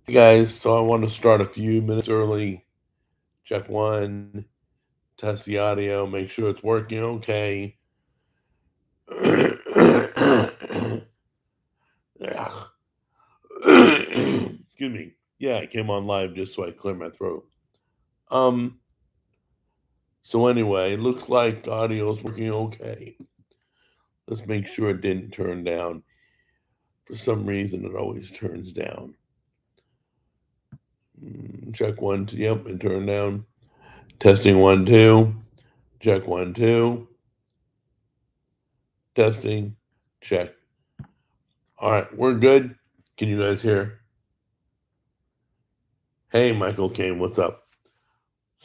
Hey guys, so I want to start a few minutes early. Check one, test the audio, make sure it's working okay. Excuse me. Yeah, I came on live just so I clear my throat. Um, so anyway, it looks like the audio is working okay. Let's make sure it didn't turn down. For some reason, it always turns down. Check one, two, yep, it turned down. Testing one, two. Check one, two. Testing. Check. All right, we're good. Can you guys hear? Hey, Michael Kane, what's up?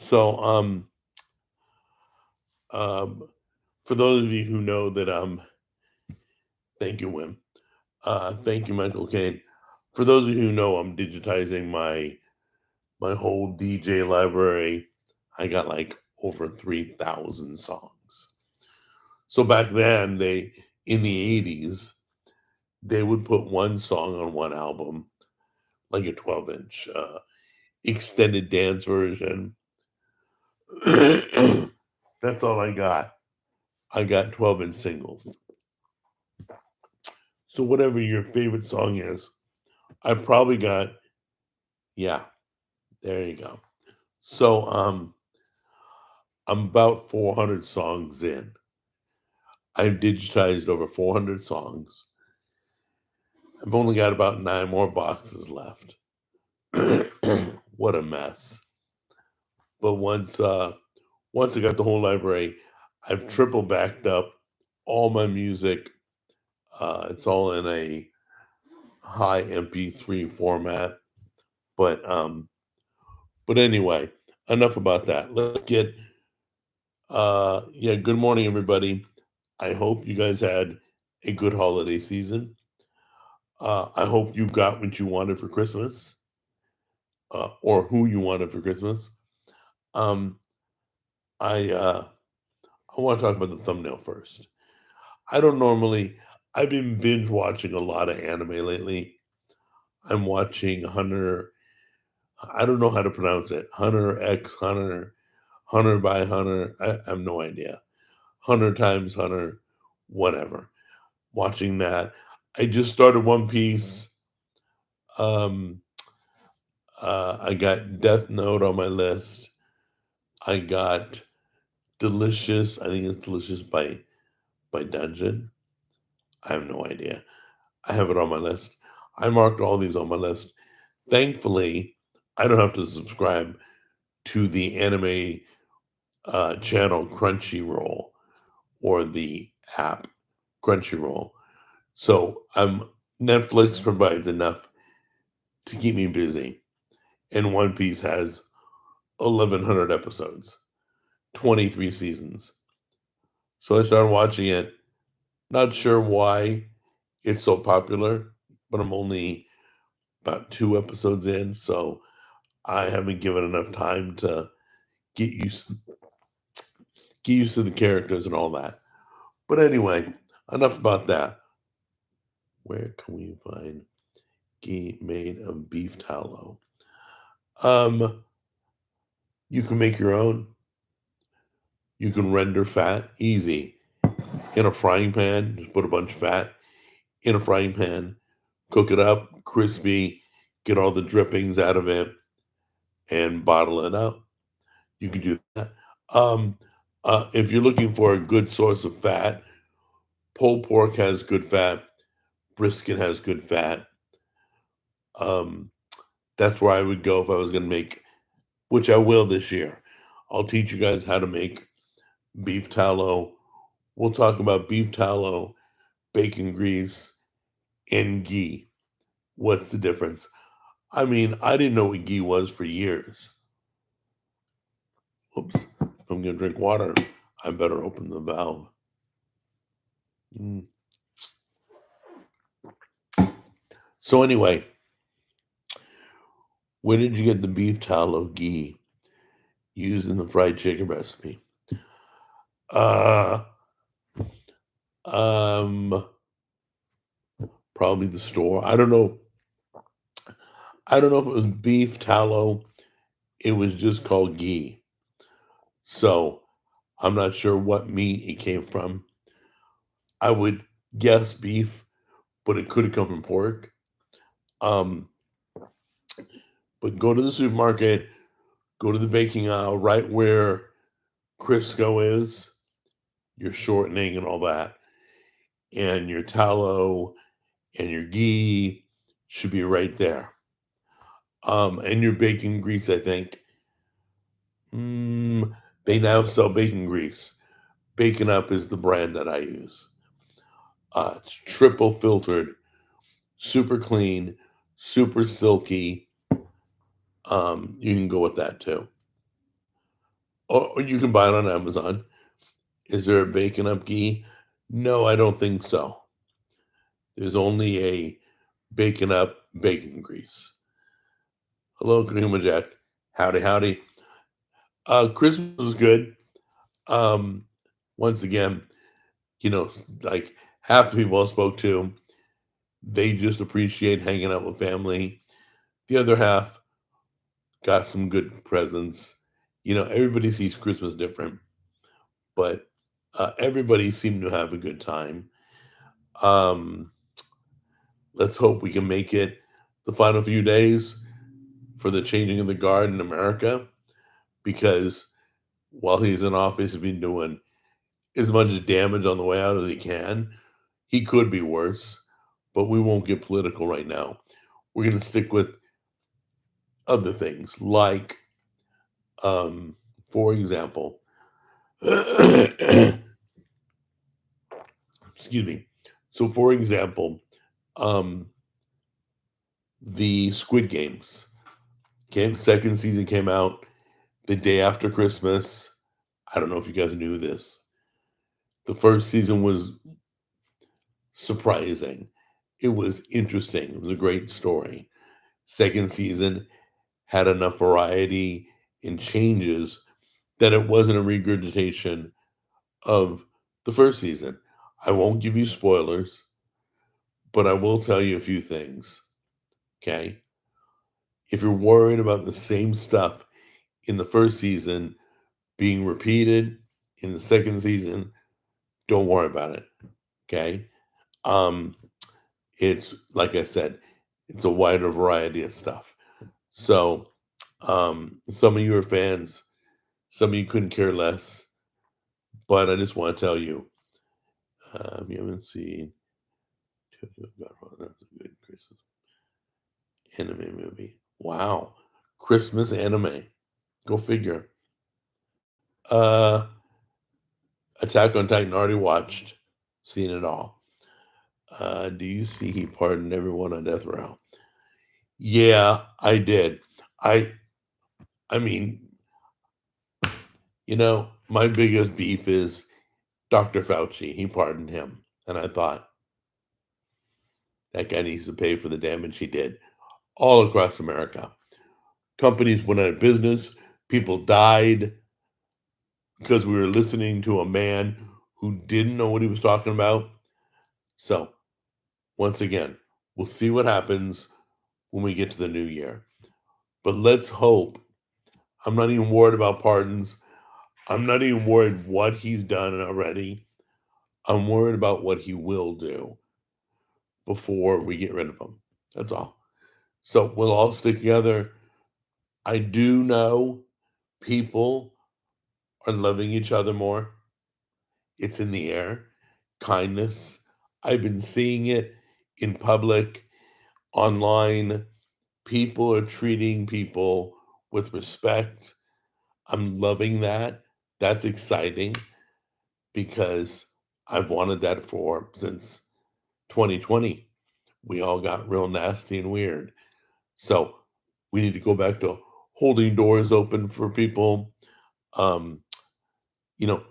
So, um, for those of you who know that, thank you, Wim. Thank you, Michael Kane. For those of you who know, I'm digitizing my whole DJ library. I got like over 3,000 songs. So back then, they in the 80s, they would put one song on one album, like a 12-inch extended dance version. That's all I got. I got 12-inch singles. So whatever your favorite song is, I probably got, yeah, there you go. So I'm about 400 songs in. I've digitized over 400 songs. I've only got about 9 more boxes left. What a mess. But once I got the whole library, I've triple backed up all my music. It's all in a high MP3 format. But anyway, enough about that. Let's get yeah, good morning everybody. I hope you guys had a good holiday season. I hope you got what you wanted for Christmas, or who you wanted for Christmas. Um, I I want to talk about the thumbnail first. I don't normally. I've been binge watching a lot of anime lately. I'm watching Hunter. I don't know how to pronounce it. Hunter X Hunter, Hunter by Hunter. I have no idea. Hunter times Hunter, whatever. Watching that. I just started One Piece. Um, I got Death Note on my list. I got Delicious. I think it's Delicious by Dungeon. I have no idea. I have it on my list. I marked all these on my list. Thankfully, I don't have to subscribe to the anime channel Crunchyroll or the app Crunchyroll. So Netflix provides enough to keep me busy. And One Piece has 1,100 episodes, 23 seasons. So I started watching it. Not sure why it's so popular, but I'm only about 2 episodes in, so I haven't given enough time to get used get used to the characters and all that. But anyway, enough about that. Where can we find ghee made of beef tallow? Um, you can make your own. You can render fat easy in a frying pan. Just put a bunch of fat in a frying pan, cook it up crispy, get all the drippings out of it, and bottle it up. You can do that. Um, if you're looking for a good source of fat, pulled pork has good fat, brisket has good fat. Um, that's where I would go if I was going to make, which I will this year. I'll teach you guys how to make beef tallow. We'll talk about beef tallow, bacon grease, and ghee. What's the difference? I mean, I didn't know what ghee was for years. Oops, if I'm going to drink water, I better open the valve. Mm. So, anyway, where did you get the beef tallow ghee used in the fried chicken recipe? Uh, um, Probably the store. I don't know. I don't know if it was beef, tallow. It was just called ghee. So I'm not sure what meat it came from. I would guess beef, but it could have come from pork. Um, but go to the supermarket, go to the baking aisle right where Crisco is, your shortening and all that, and your tallow and your ghee should be right there. And your bacon grease, I think. They now sell bacon grease. Bacon Up is the brand that I use. It's triple filtered, super clean, super silky. You can go with that too. Or you can buy it on Amazon. Is there a Bacon Up ghee? No, I don't think so. There's only a Bacon Up bacon grease. Hello, Kanuma Jack. Howdy, howdy. Christmas was good. Um, Once again, like half the people I spoke to, they just appreciate hanging out with family. The other half got some good presents. Everybody sees Christmas different, but everybody seemed to have a good time. Um, let's hope we can make it the final few days for the changing of the guard in America, because while he's in office, he's been doing as much damage on the way out as he can. He could be worse, but we won't get political right now. We're going to stick with other things, like, for example, excuse me. So, for example, um, the Squid Games. Second season came out the day after Christmas. I don't know if you guys knew this. The first season was surprising. It was interesting. It was a great story. Second season had enough variety and changes that it wasn't a regurgitation of the first season. I won't give you spoilers, but I will tell you a few things. Okay? If you're worried about the same stuff in the first season being repeated in the second season, don't worry about it. Okay? Um, it's like I said, it's a wider variety of stuff. So, some of you are fans, some of you couldn't care less, but I just want to tell you, you haven't seen that's a good Christmas anime movie. Wow, Christmas anime. Go figure. Uh, Attack on Titan already watched, seen it all. Do you see he pardoned everyone on death row? Yeah, I did. I I mean, my biggest beef is Dr. Fauci. He pardoned him, and I thought that guy needs to pay for the damage he did all across America. Companies went out of business. People died because we were listening to a man who didn't know what he was talking about. So, once again, we'll see what happens when we get to the new year. But let's hope. I'm not even worried about pardons. I'm not even worried what he's done already. I'm worried about what he will do before we get rid of him. That's all. So we'll all stick together. I do know people are loving each other more. It's in the air. Kindness. I've been seeing it in public, online. People are treating people with respect. I'm loving that. That's exciting because I've wanted that for since 2020. We all got real nasty and weird. So we need to go back to holding doors open for people, um,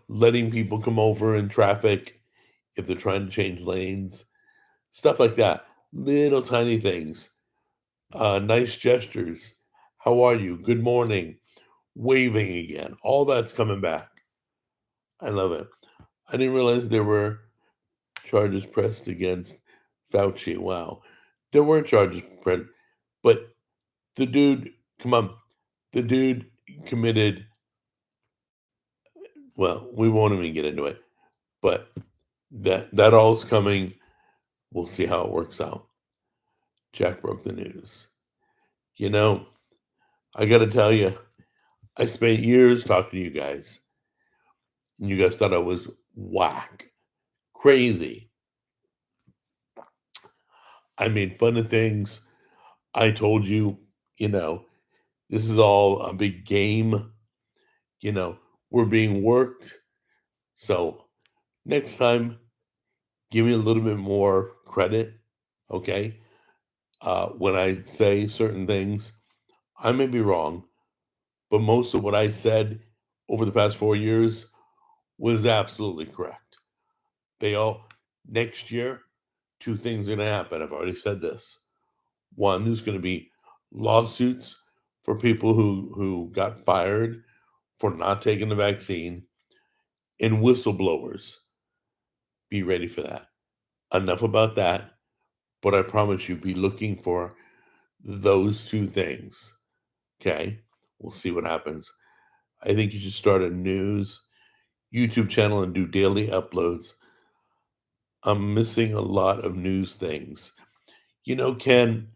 letting people come over in traffic if they're trying to change lanes, stuff like that. Little tiny things, nice gestures. How are you? Good morning. Waving again. All that's coming back. I love it. I didn't realize there were charges pressed against Fauci. Wow. There weren't charges pressed, but The dude, come on, the dude committed, well, we won't even get into it, but that all's coming. We'll see how it works out. Jack broke the news. You know, I got to tell you, I spent years talking to you guys, and you guys thought I was whack, crazy. I made fun of things. I told you, you know, this is all a big game. You know, we're being worked. So next time, give me a little bit more credit, okay? When I say certain things, I may be wrong, but most of what I said over the past 4 years was absolutely correct. They all, next year, two things are going to happen. I've already said this. One, there's going to be lawsuits for people who got fired for not taking the vaccine, and whistleblowers. Be ready for that. Enough about that, but I promise you, be looking for those two things. Okay? We'll see what happens. I think you should start a news YouTube channel and do daily uploads. I'm missing a lot of news things. You know, Ken,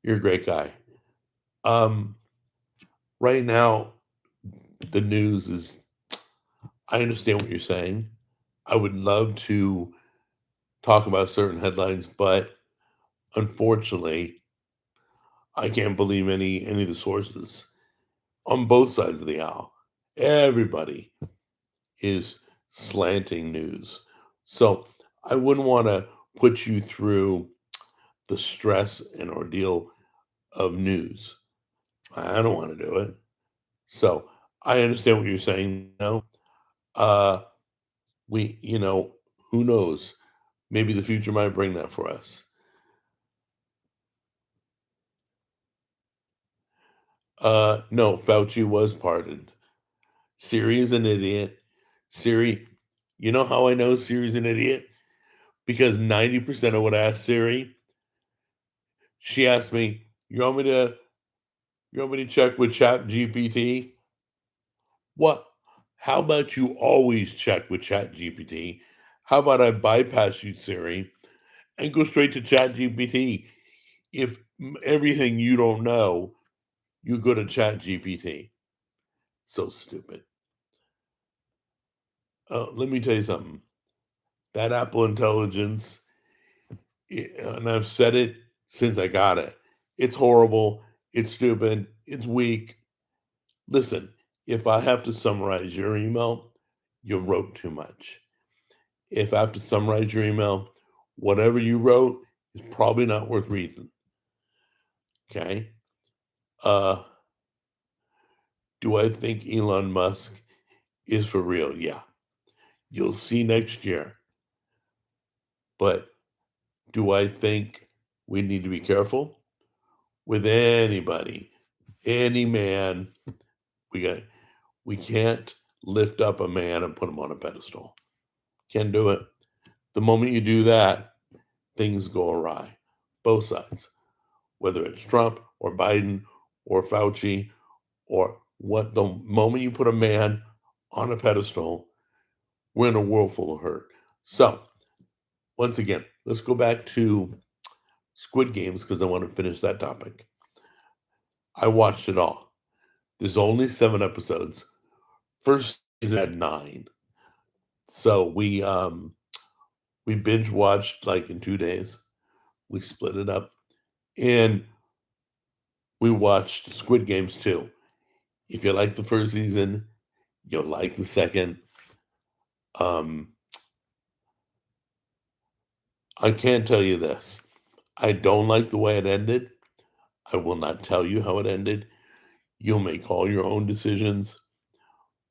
you're a great guy. Um, right now, the news is, I understand what you're saying. I would love to talk about certain headlines, but unfortunately, I can't believe any of the sources on both sides of the aisle. Everybody is slanting news. So I wouldn't want to put you through the stress and ordeal of news. I don't want to do it. So I understand what you're saying now. Uh, you know, who knows? Maybe the future might bring that for us. No, Fauci was pardoned. Siri is an idiot. Siri, you know how I know Siri's an idiot? Because 90% of what I asked Siri, she asked me, you want me to check with Chat GPT? What? How about you always check with Chat GPT? How about I bypass you, Siri, and go straight to Chat GPT? If everything you don't know, you go to Chat GPT. So stupid. Let me tell you something. That Apple Intelligence, and I've said it since I got it. It's horrible. It's stupid. It's weak. Listen, if I have to summarize your email, you wrote too much. If I have to summarize your email, whatever you wrote is probably not worth reading. Okay. Uh, do I think Elon Musk is for real? Yeah. You'll see next year. But do I think we need to be careful with anybody, any man? We got we can't lift up a man and put him on a pedestal. Can't do it. The moment you do that, things go awry. Both sides, whether it's Trump or Biden or Fauci, or what, the moment you put a man on a pedestal, we're in a world full of hurt. So, once again, let's go back to Squid Games because I want to finish that topic. I watched it all. There's only 7 episodes. First season had 9. So we binge watched like in 2 days. We split it up. And we watched Squid Games too. If you like the first season, you'll like the second. Um, I can't tell you this. I don't like the way it ended. I will not tell you how it ended. You'll make all your own decisions.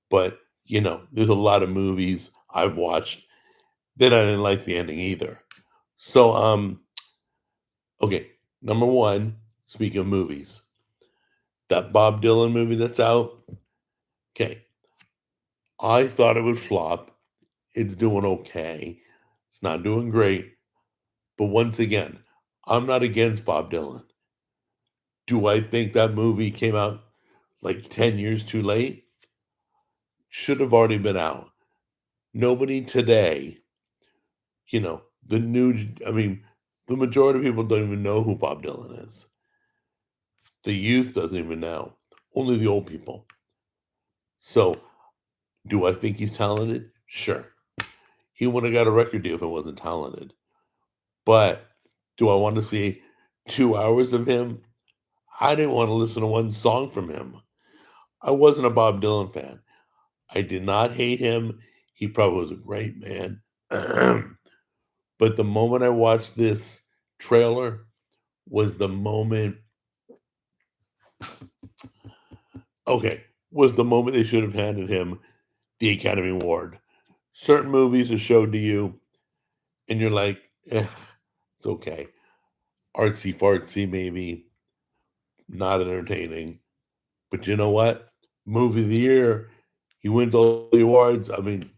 But, there's a lot of movies I've watched that I didn't like the ending either. So, okay, number one, speaking of movies, that Bob Dylan movie that's out, okay, I thought it would flop. It's doing okay. It's not doing great. But once again, I'm not against Bob Dylan. Do I think that movie came out like 10 years too late? Should have already been out. Nobody today, the new, I mean, the majority of people don't even know who Bob Dylan is. The youth doesn't even know. Only the old people. So, do I think he's talented? Sure. He wouldn't have got a record deal if it wasn't talented. But do I want to see 2 hours of him? I didn't want to listen to one song from him. I wasn't a Bob Dylan fan. I did not hate him. He probably was a great man. But the moment I watched this trailer was the moment was the moment they should have handed him the Academy Award. Certain movies are showed to you, and you're like, it's okay. Artsy fartsy, maybe. Not entertaining. But you know what? Movie of the year, he wins all the awards. I mean,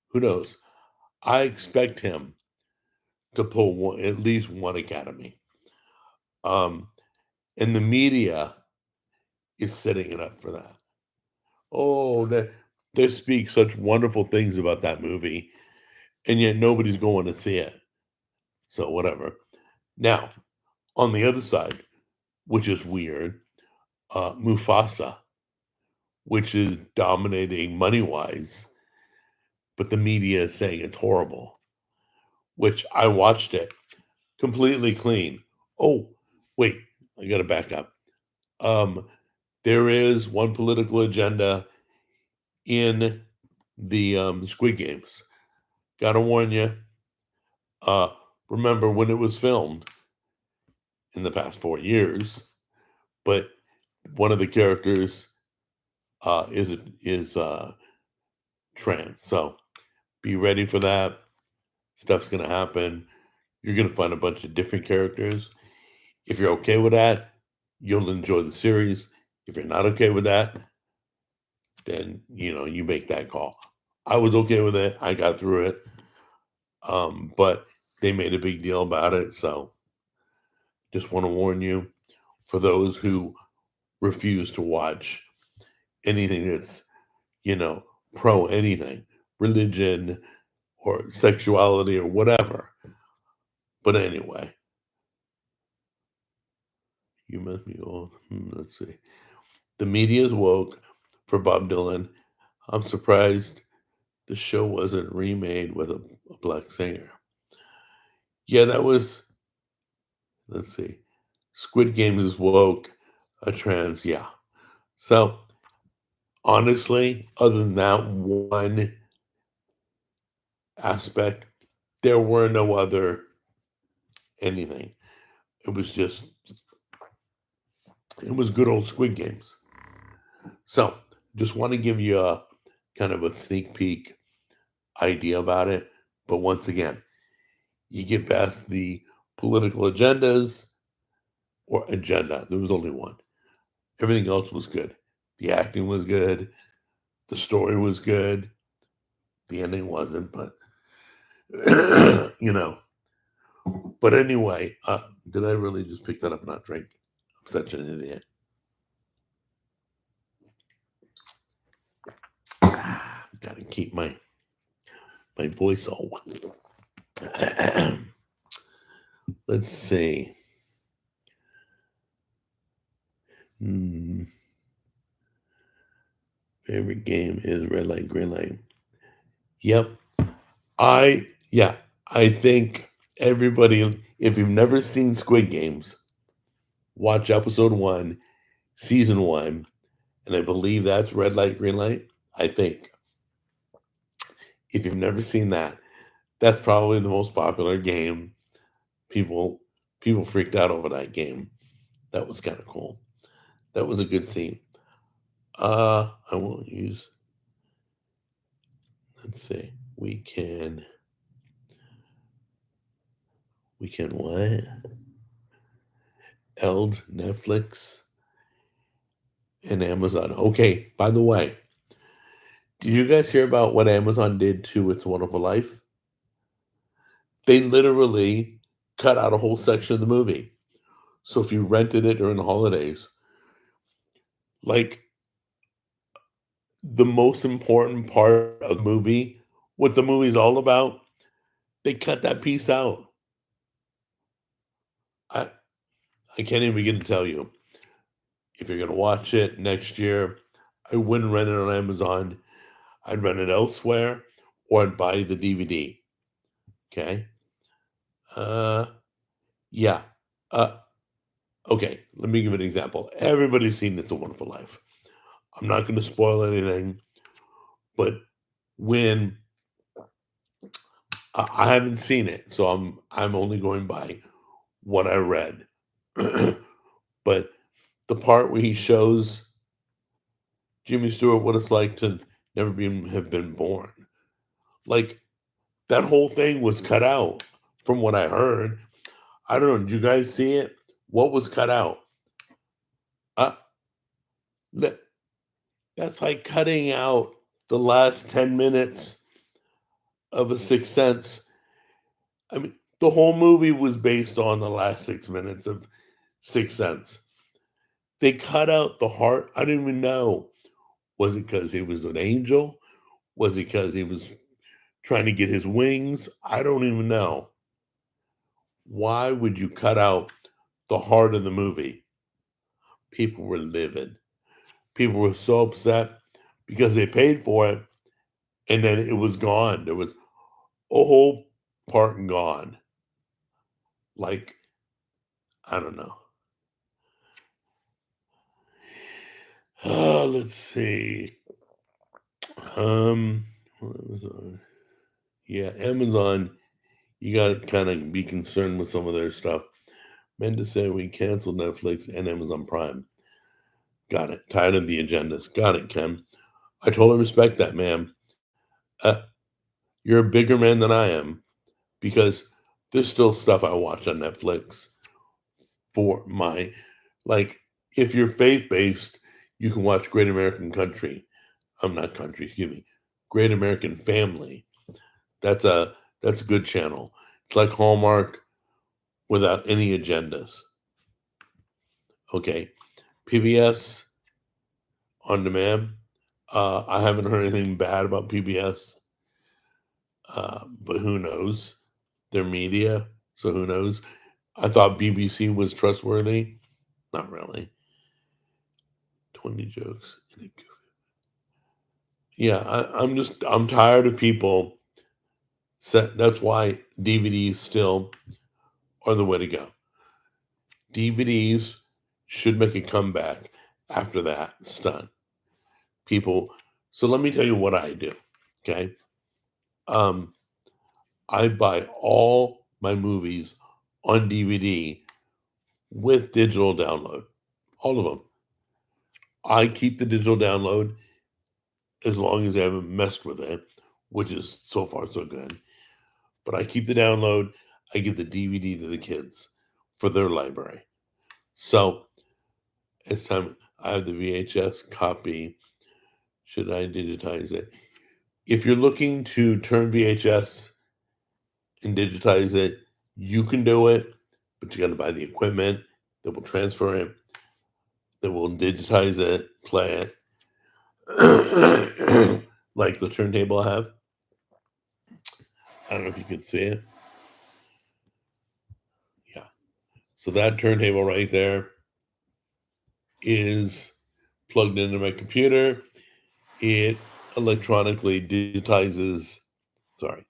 who knows? I expect him to pull at least one Academy. And the media is setting it up for that. Oh, they speak such wonderful things about that movie, and yet nobody's going to see it. So whatever. Now, on the other side, which is weird, Mufasa, which is dominating money-wise, but the media is saying it's horrible, which I watched it completely clean. Oh, wait, I got to back up. There is one political agenda in the Squid Games. Gotta warn you. Remember when it was filmed in the past 4 years, but one of the characters is trans. So be ready for that. Stuff's gonna happen. You're gonna find a bunch of different characters. If you're okay with that, you'll enjoy the series. If you're not okay with that, then you make that call. I was okay with it. I got through it. But they made a big deal about it. So just want to warn you, for those who refuse to watch anything that's, pro anything, religion or sexuality or whatever. But anyway, you must be old. Let's see. The media is woke for Bob Dylan. I'm surprised the show wasn't remade with a black singer. Yeah, that was, let's see. Squid Games is woke, a trans, yeah. So honestly, other than that one aspect, there were no other anything. It was good old Squid Games. So just want to give you a kind of a sneak peek idea about it. But once again, you get past the political agendas or agenda. There was only one. Everything else was good. The acting was good. The story was good. The ending wasn't, but But anyway, did I really just pick that up and not drink? I'm such an idiot. Gotta keep my voice all. Let's see. Favorite game is red light, green light. Yep. I think everybody, if you've never seen Squid Games, watch episode 1, season 1, and I believe that's red light, green light. I think. If you've never seen that, that's probably the most popular game. People freaked out over that game. That was kind of cool. That was a good scene. I won't use. Let's see. We can what? Eld, Netflix, and Amazon. Okay, by the way, did you guys hear about what Amazon did to It's a Wonderful Life? They literally cut out a whole section of the movie. So if you rented it during the holidays, like the most important part of the movie, what the movie's all about, they cut that piece out. I I can't even begin to tell you. If you're gonna watch it next year, I wouldn't rent it on Amazon. I'd rent it elsewhere, or I'd buy the DVD. Okay. Uh, yeah. Uh, okay. Let me give an example. Everybody's seen It's a Wonderful Life. I'm not going to spoil anything, but when I haven't seen it, so I'm only going by what I read. But the part where he shows Jimmy Stewart what it's like to never have been born, like that whole thing was cut out from what I heard. I don't know. Did you guys see it? What was cut out? Uh, that, that's like cutting out the last 10 minutes of A Sixth Sense. I mean, the whole movie was based on the last 6 minutes of Sixth Sense. They cut out the heart. I didn't even know. Was it because he was an angel? Was it because he was trying to get his wings? I don't even know. Why would you cut out the heart of the movie? People were livid. People were so upset because they paid for it and then it was gone. There was a whole part gone. Like, I don't know. Let's see. Um, yeah, Amazon. You got to kind of be concerned with some of their stuff. Menda said we canceled Netflix and Amazon Prime. Got it. Tired of the agendas. Got it, Ken. I totally respect that, ma'am. Uh, you're a bigger man than I am because there's still stuff I watch on Netflix for my, like, if you're faith based, you can watch Great American Country. I'm not country, excuse me. Great American Family. That's a that's a good channel. It's like Hallmark without any agendas. Okay. PBS on demand. I haven't heard anything bad about PBS, but who knows? They're media, so who knows? I thought BBC was trustworthy. Not really. 20 jokes. Yeah, I'm tired of people. That's why DVDs still are the way to go. DVDs should make a comeback after that. It's done. People. So let me tell you what I do. Okay. Um, I buy all my movies on DVD with digital download. All of them. I keep the digital download as long as I haven't messed with it, which is so far so good. But I keep the download. I give the DVD to the kids for their library. So it's time. I have the VHS copy. Should I digitize it? If you're looking to turn VHS and digitize it, you can do it, but you got to buy the equipment that will transfer it, that will digitize it, play it, like the turntable I have. I don't know if you can see it. Yeah. So that turntable right there is plugged into my computer. It electronically digitizes, sorry,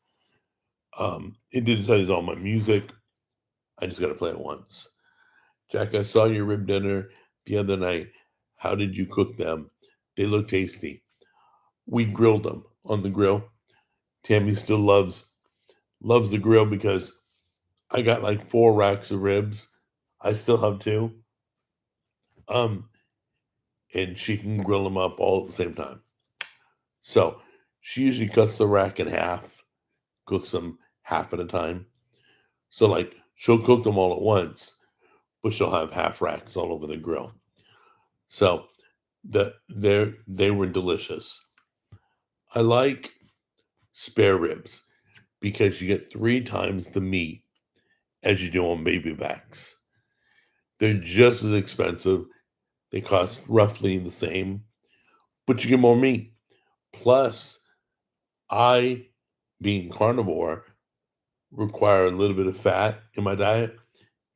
it digitizes all my music. I just got to play it once. Jack, I saw your rib dinner the other night. How did you cook them? They look tasty. We grilled them on the grill. Tammy still loves the grill because I got like 4 racks of ribs. I still have 2. Um, and she can grill them up all at the same time. So she usually cuts the rack in half, cooks them half at a time. So like she'll cook them all at once, but she'll have half racks all over the grill. So they were delicious. I like spare ribs because you get 3 times the meat as you do on baby backs. They're just as expensive. They cost roughly the same, but you get more meat. Plus, I, being carnivore, require a little bit of fat in my diet.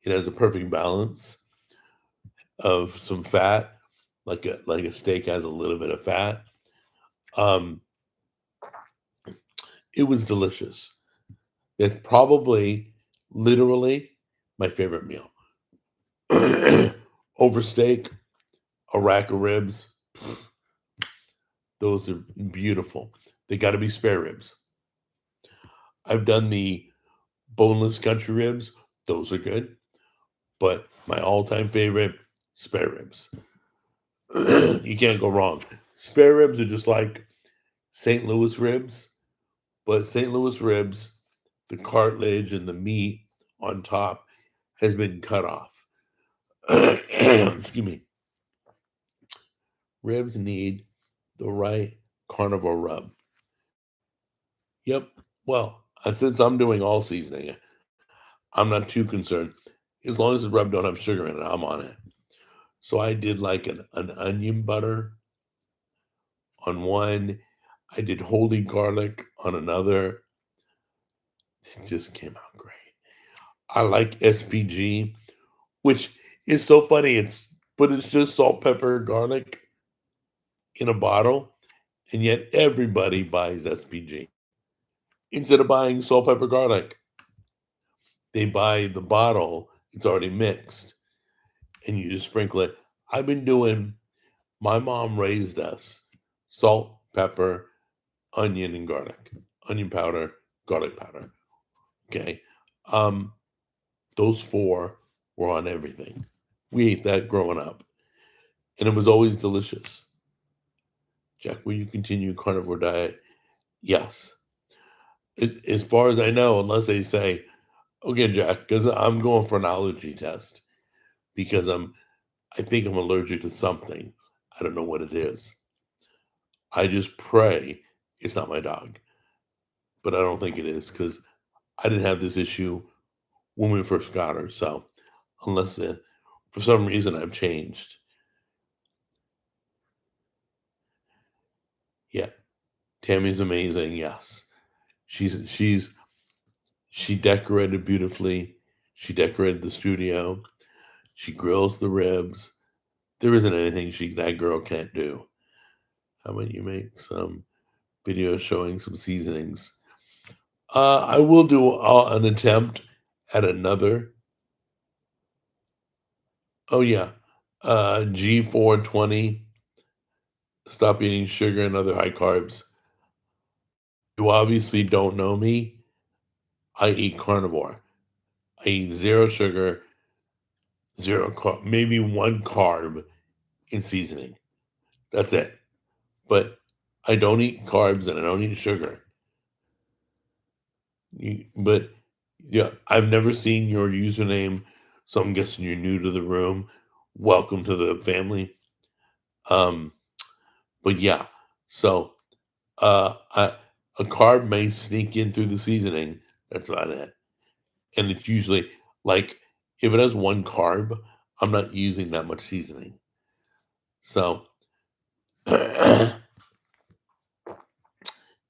It has a perfect balance of some fat, like a steak has a little bit of fat. Um, it was delicious. It's probably, literally, my favorite meal. Over steak, a rack of ribs. Those are beautiful. They got to be spare ribs. I've done the boneless country ribs. Those are good. But my all-time favorite, spare ribs. You can't go wrong. Spare ribs are just like St. Louis ribs, but St. Louis ribs, the cartilage and the meat on top has been cut off. Excuse me. Ribs need the right carnivore rub. Yep. Well, since I'm doing all seasoning, I'm not too concerned. As long as the rub don't have sugar in it, I'm on it. So I did like an onion butter on one. I did holy garlic on another. It just came out great. I like SPG, which is so funny. It's just salt, pepper, garlic in a bottle, and yet everybody buys SPG instead of buying salt, pepper, garlic. They buy the bottle; it's already mixed, and you just sprinkle it. I've been doing. My mom raised us salt, pepper, onion, and garlic. Onion powder, garlic powder. Okay, um, those four were on everything. We ate that growing up, and it was always delicious. Jack, will you continue carnivore diet? Yes. As far as I know, unless they say, okay, Jack, because I'm going for an allergy test because I think I'm allergic to something. I don't know what it is. I just pray it's not my dog, but I don't think it is because I didn't have this issue when we first got her. So unless for some reason I've changed. Yeah, Tammy's amazing. Yes, she decorated beautifully. She decorated the studio. She grills the ribs. There isn't anything that girl can't do. How about you make some videos showing some seasonings? I will do an attempt at another. Oh yeah, G420. Stop eating sugar and other high carbs. You obviously don't know me. I eat carnivore. I eat zero sugar, zero carb, maybe one carb in seasoning. That's it. But I don't eat carbs and I don't eat sugar. But yeah, I've never seen your username, so I'm guessing you're new to the room. Welcome to the family. Um, but yeah, so a carb may sneak in through the seasoning. That's about it. And it's usually like if it has one carb, I'm not using that much seasoning. So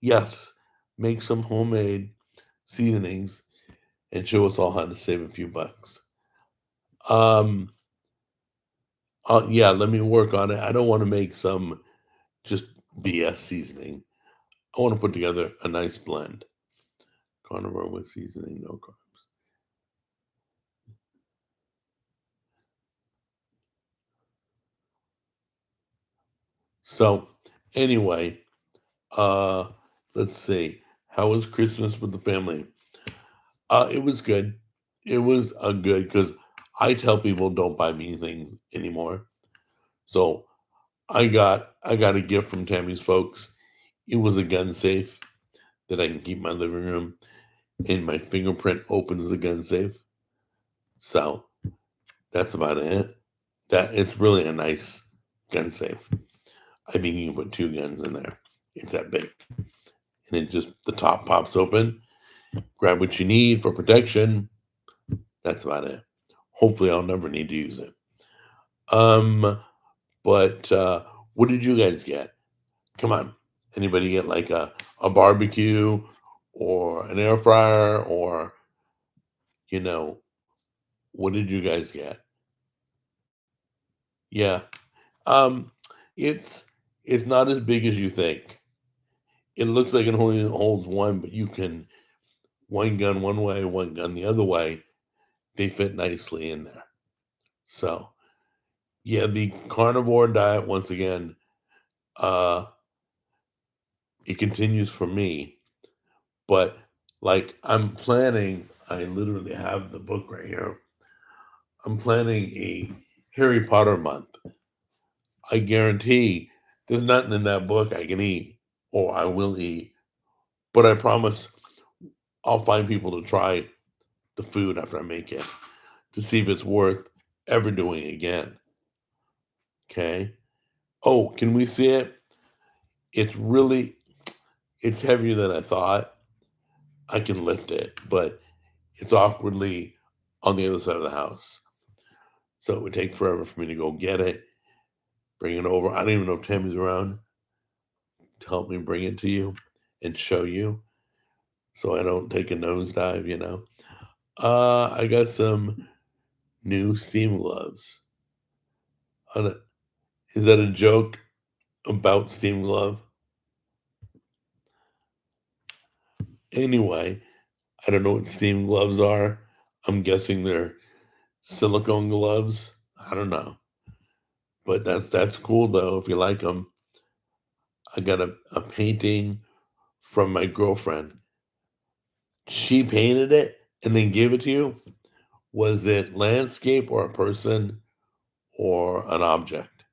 yes, make some homemade seasonings and show us all how to save a few bucks. Um, yeah, let me work on it. I don't want to make some just BS seasoning. I want to put together a nice blend. Carnivore with seasoning, no carbs. So anyway, uh, let's see. How was Christmas with the family? It was good. It was a good because I tell people don't buy me anything anymore. So I got a gift from Tammy's folks. It was a gun safe that I can keep in my living room, and my fingerprint opens the gun safe. So that's about it. That it's really a nice gun safe. I think you can put two guns in there. It's that big, and it just the top pops open. Grab what you need for protection. That's about it. Hopefully, I'll never need to use it. Um, but what did you guys get? Come on, anybody get like a barbecue or an air fryer or you know what did you guys get? Yeah, um, it's it's not as big as you think. It looks like it only holds one, but you can one gun one way, one gun the other way. They fit nicely in there. So yeah, the carnivore diet once again, uh, it continues for me. But like I'm planning, I literally have the book right here. I'm planning a Harry Potter month. I guarantee there's nothing in that book I can eat or I will eat, but I promise I'll find people to try the food after I make it to see if it's worth ever doing again. Okay. Oh, can we see it? It's really it's heavier than I thought. I can lift it, but it's awkwardly on the other side of the house. So it would take forever for me to go get it, bring it over. I don't even know if Tammy's around to help me bring it to you and show you so I don't take a nosedive. I got some new steam gloves. On it. Is that a joke about steam glove? Anyway, I don't know what steam gloves are. I'm guessing they're silicone gloves. I don't know. But that's cool though if you like them. I got a painting from my girlfriend. She painted it and then gave it to you. Was it landscape or a person or an object?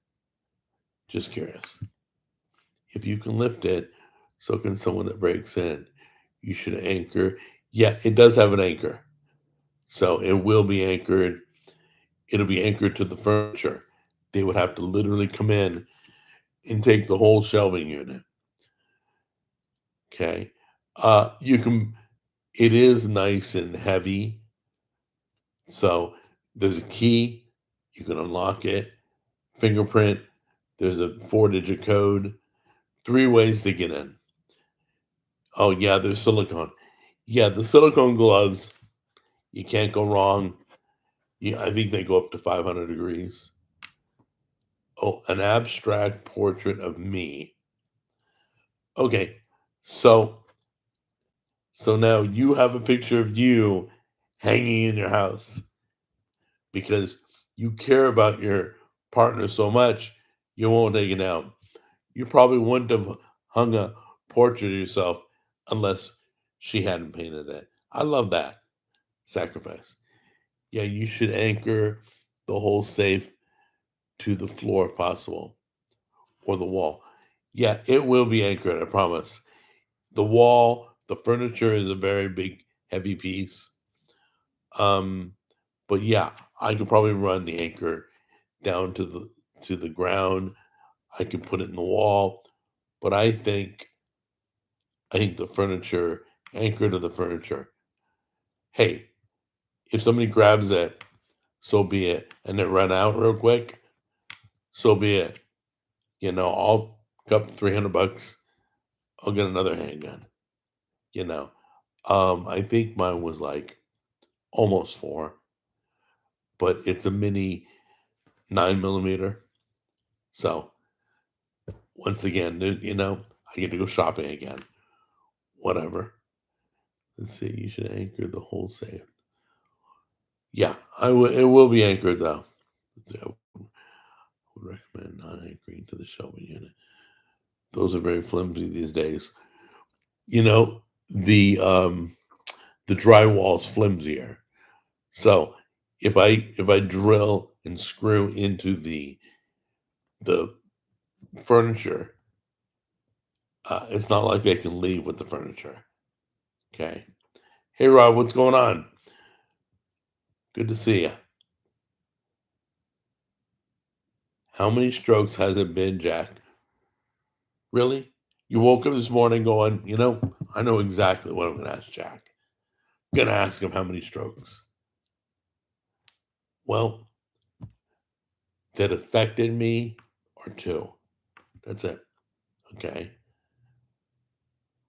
Just curious. If you can lift it, so can someone that breaks in. You should anchor. Yeah, it does have an anchor. So it will be anchored. It'll be anchored to the furniture. They would have to literally come in and take the whole shelving unit. Okay. You can, it is nice and heavy. So there's a key. You can unlock it. Fingerprint. There's a 4-digit code. 3 ways to get in. Oh, yeah, there's silicone. Yeah, the silicone gloves, you can't go wrong. Yeah, I think they go up to 500 degrees. Oh, an abstract portrait of me. Okay, so now you have a picture of you hanging in your house because you care about your partner so much, you won't take it down. You probably wouldn't have hung a portrait of yourself unless she hadn't painted it. I love that sacrifice. Yeah, you should anchor the whole safe to the floor if possible or the wall. Yeah, it will be anchored, I promise. The wall, the furniture is a very big, heavy piece. Um, but yeah, I could probably run the anchor down to the ground. I could put it in the wall, but I think the furniture, anchor to the furniture. Hey, if somebody grabs it, so be it, and it run out real quick, so be it. I'll up $300. I'll get another handgun. You know, I think mine was like almost four, but it's a mini 9 millimeter. So once again, I get to go shopping again. Whatever. Let's see. You should anchor the whole safe. Yeah, I will. It will be anchored though. I would recommend not anchoring to the shelving unit. Those are very flimsy these days. You know, the drywall is flimsier. So if I drill and screw into the furniture, it's not like they can leave with the furniture. Okay. Hey Rob, what's going on? Good to see you. How many strokes has it been, Jack? Really? You woke up this morning going, I know exactly what I'm going to ask Jack. I'm going to ask him how many strokes. Well, that affected me are two. That's it. Okay.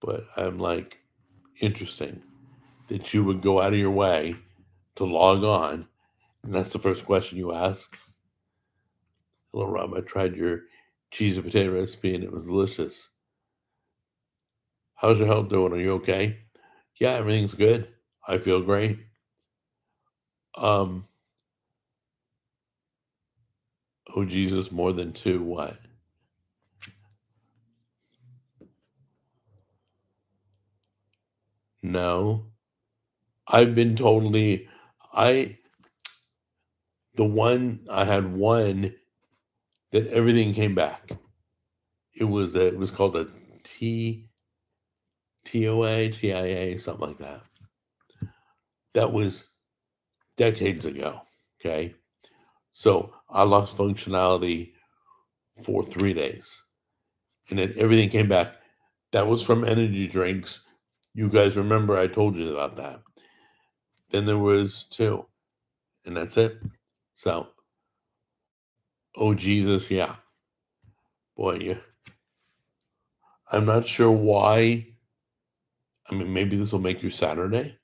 But I'm like, interesting that you would go out of your way to log on. And that's the first question you ask. Hello, Rob. I tried your cheese and potato recipe and it was delicious. How's your health doing? Are you okay? Yeah, everything's good. I feel great. Um, oh Jesus, more than two. What? No. I've been totally I I had one that everything came back. It was called a T TOA, TIA, something like that. That was decades ago. Okay. So I lost functionality for 3 days. And then everything came back. That was from energy drinks. You guys remember I told you about that. Then there was two, and that's it. So, oh Jesus, yeah, boy, yeah. I'm not sure why. I mean, maybe this will make your Saturday.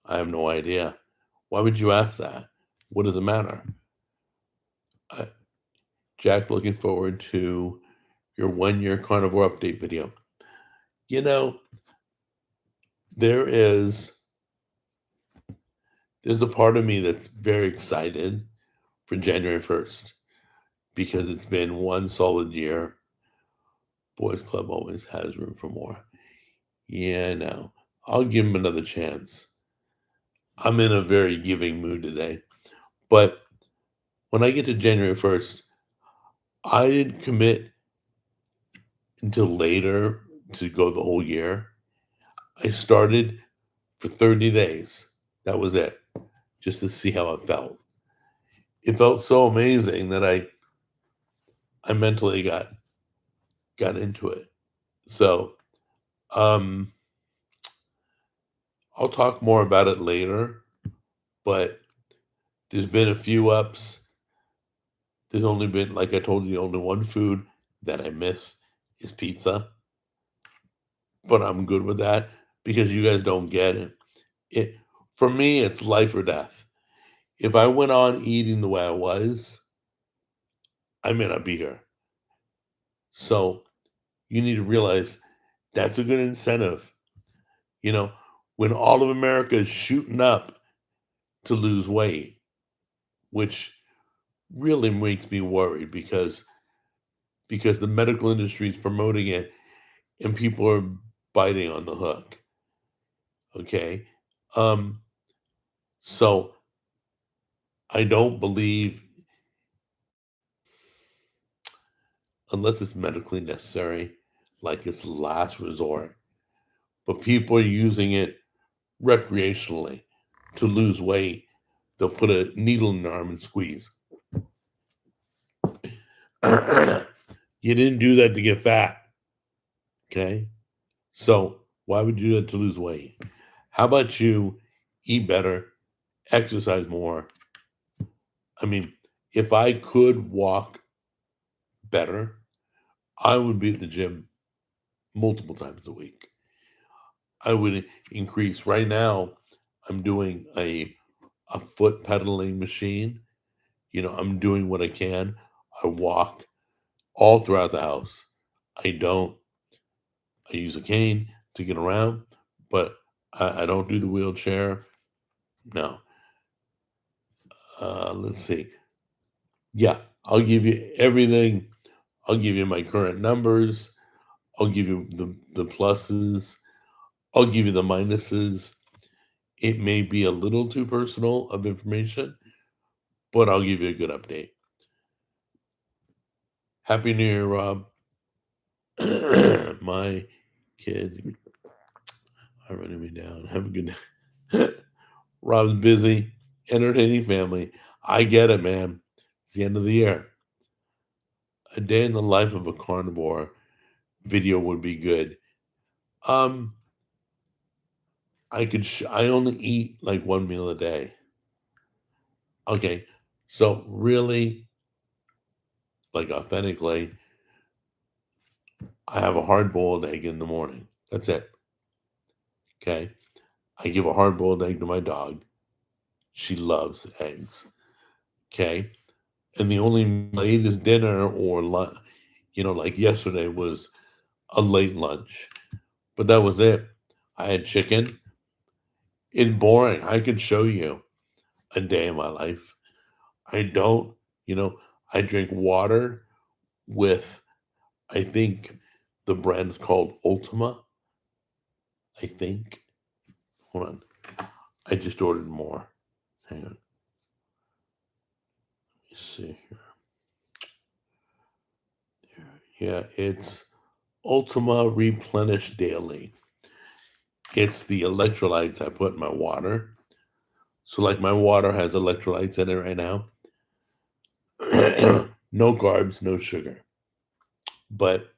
I have no idea. Why would you ask that? What does it matter? Uh, Jack, looking forward to your 1 year carnivore update video. You know, there is there's a part of me that's very excited for January 1st because it's been one solid year. Boys Club always has room for more. Yeah, no. I'll give him another chance. I'm in a very giving mood today. But when I get to January 1st, I didn't commit until later to go the whole year. I started for 30 days. That was it, just to see how it felt. It felt so amazing that I mentally got into it. So, um, I'll talk more about it later, but there's been a few ups. There's only been, like I told you, only one food that I miss is pizza, but I'm good with that because you guys don't get it. It for me, it's life or death. If I went on eating the way I was, I may not be here. So you need to realize that's a good incentive. You know, when all of America is shooting up to lose weight, which really makes me worried because the medical industry is promoting it and people are biting on the hook. Okay. Um, so I don't believe, unless it's medically necessary, like it's last resort, but people are using it recreationally to lose weight. They'll put a needle in their arm and squeeze. You didn't do that to get fat. Okay. So why would you do that to lose weight? How about you eat better, exercise more? I mean, if I could walk better, I would be at the gym multiple times a week. I would increase. Right now, I'm doing a foot pedaling machine. You know, I'm doing what I can. I walk all throughout the house. I don't. I use a cane to get around, but I don't do the wheelchair. No. Let's see. Yeah, I'll give you everything. I'll give you my current numbers. I'll give you the pluses. I'll give you the minuses. It may be a little too personal of information, but I'll give you a good update. Happy New Year, Rob. My kids are running me down. Have a good night. Rob's busy, entertaining family. I get it, man. It's the end of the year. A day in the life of a carnivore video would be good. Um, I only eat like one meal a day. Okay. So really, like authentically, I have a hard-boiled egg in the morning. That's it. Okay. I give a hard-boiled egg to my dog. She loves eggs. Okay. And the only meal I eat is dinner or lunch. Like yesterday was a late lunch, but that was it. I had chicken. It's boring. I could show you a day in my life. I don't, you know, I drink water with, I think the brand is called Ultima. I think. Hold on. I just ordered more. Hang on. Let me see here. Yeah, it's Ultima Replenish Daily. It's the electrolytes I put in my water. So, like, my water has electrolytes in it right now. No carbs, no sugar. But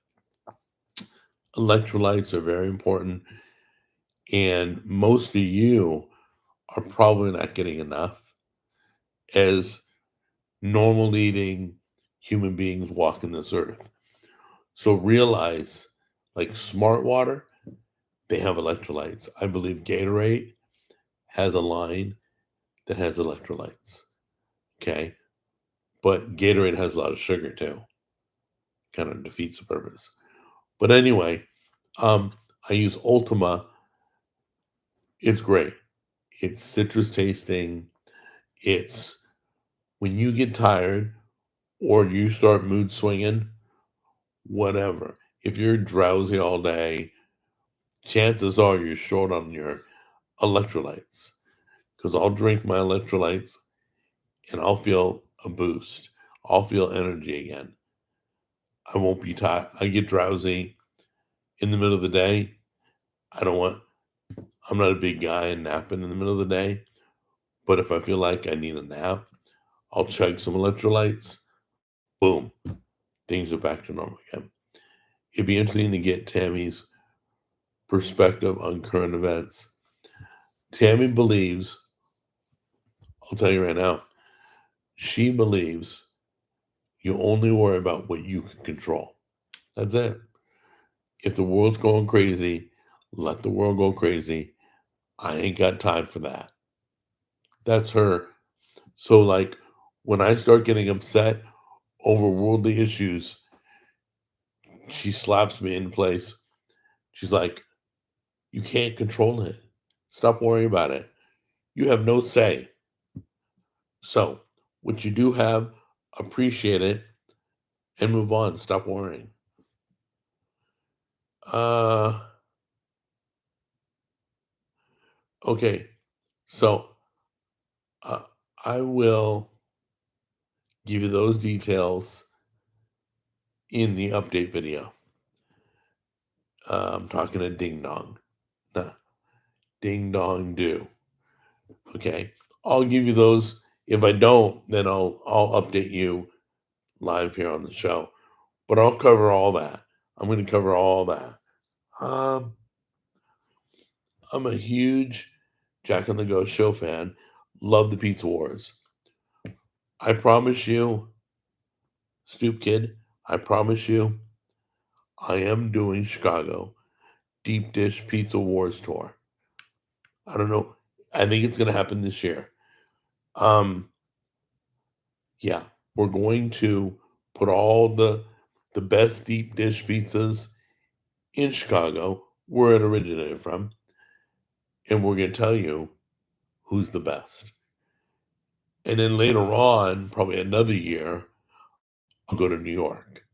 electrolytes are very important. And most of you are probably not getting enough as normal eating human beings walking this earth. So realize, like Smart Water, they have electrolytes. I believe Gatorade has a line that has electrolytes. Okay. But Gatorade has a lot of sugar too. Kind of defeats the purpose. But anyway, I use Ultima. It's great. It's citrus tasting. It's when you get tired or you start mood swinging, whatever. If you're drowsy all day, chances are you're short on your electrolytes. Because I'll drink my electrolytes and I'll feel a boost. I'll feel energy again. I won't be tired. I get drowsy in the middle of the day. I don't want, I'm not a big guy and napping in the middle of the day. But if I feel like I need a nap, I'll chug some electrolytes. Boom. Things are back to normal again. It'd be interesting to get Tammy's perspective on current events. Tammy believes, I'll tell you right now, she believes you only worry about what you can control. That's it. If the world's going crazy, let the world go crazy. I ain't got time for that. That's her. So, like, when I start getting upset over worldly issues, she slaps me in place. She's like, you can't control it. Stop worrying about it. You have no say. So, what you do have, appreciate it and move on. Stop worrying. Uh, okay. So, uh, I will give you those details in the update video. I'm talking to Ding Dong. Nah, Ding Dong Do. Okay. I'll give you those. If I don't, then I'll update you live here on the show. But I'll cover all that. I'm going to cover all that. Um, I'm a huge Jack on the Go show fan. Love the Pizza Wars. I promise you, Stoop Kid, I promise you, I am doing Chicago Deep Dish Pizza Wars tour. I don't know. I think it's going to happen this year. Um, yeah, we're going to put all the best deep dish pizzas in Chicago, where it originated from, and we're going to tell you who's the best. And then later on, probably another year, I'll go to New York.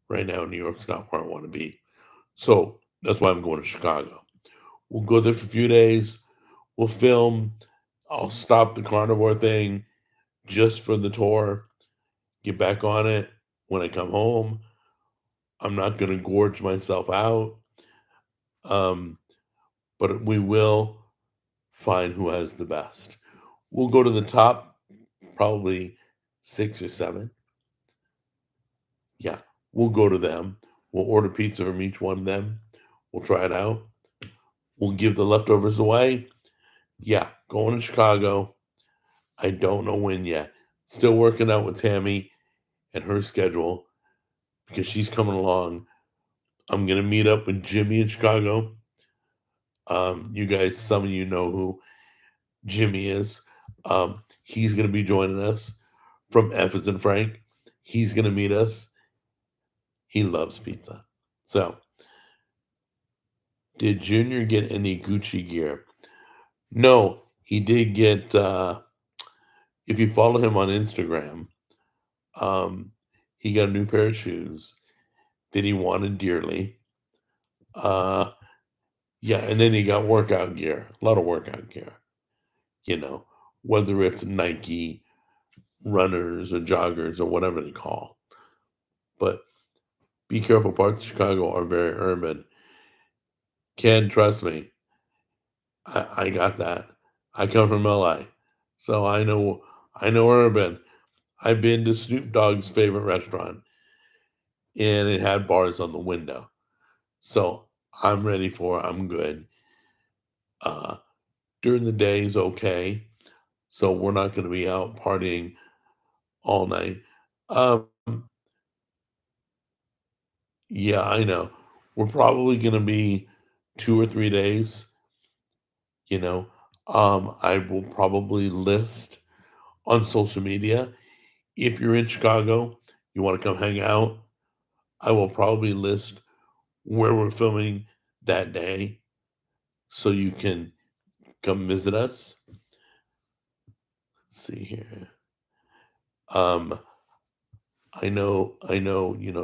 Right now, New York's not where I want to be. So that's why I'm going to Chicago. We'll go there for a few days. We'll film. I'll stop the carnivore thing just for the tour, get back on it when I come home. I'm not going to gorge myself out. Um, but we will find who has the best. We'll go to the top, probably 6 or 7. Yeah, we'll go to them. We'll order pizza from each one of them. We'll try it out. We'll give the leftovers away. Yeah, going to Chicago. I don't know when yet. Still working out with Tammy and her schedule because she's coming along. I'm gonna meet up with Jimmy in Chicago. You guys, some of you know who Jimmy is. He's gonna be joining us from F and Frank. He's gonna meet us. He loves pizza. So, did Junior get any Gucci gear? No, he did get. If you follow him on Instagram, um, he got a new pair of shoes that he wanted dearly. Uh, yeah, and then he got workout gear, a lot of workout gear. You know, whether it's Nike runners or joggers or whatever they call. But be careful, parts of Chicago are very urban. Ken, trust me, I got that. I come from LA, so I know urban. I've been to Snoop Dogg's favorite restaurant, and it had bars on the window. So I'm good. Uh, During the day is okay. So we're not going to be out partying all night. Um, yeah, I know. We're probably going to be 2 or 3 days. You know, I will probably list on social media if you're in Chicago, you want to come hang out. I will probably list where we're filming that day so you can come visit us. Let's see here. Um, I know,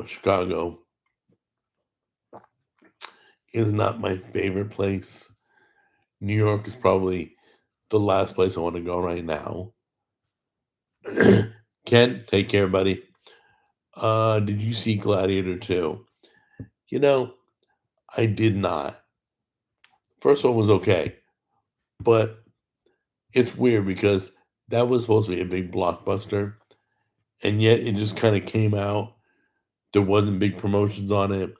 Chicago is not my favorite place. New York is probably the last place I want to go right now. Ken, take care, buddy. Did you see Gladiator 2? You know, I did not. First one was okay, but it's weird because that was supposed to be a big blockbuster, and yet it just kind of came out. There wasn't big promotions on it.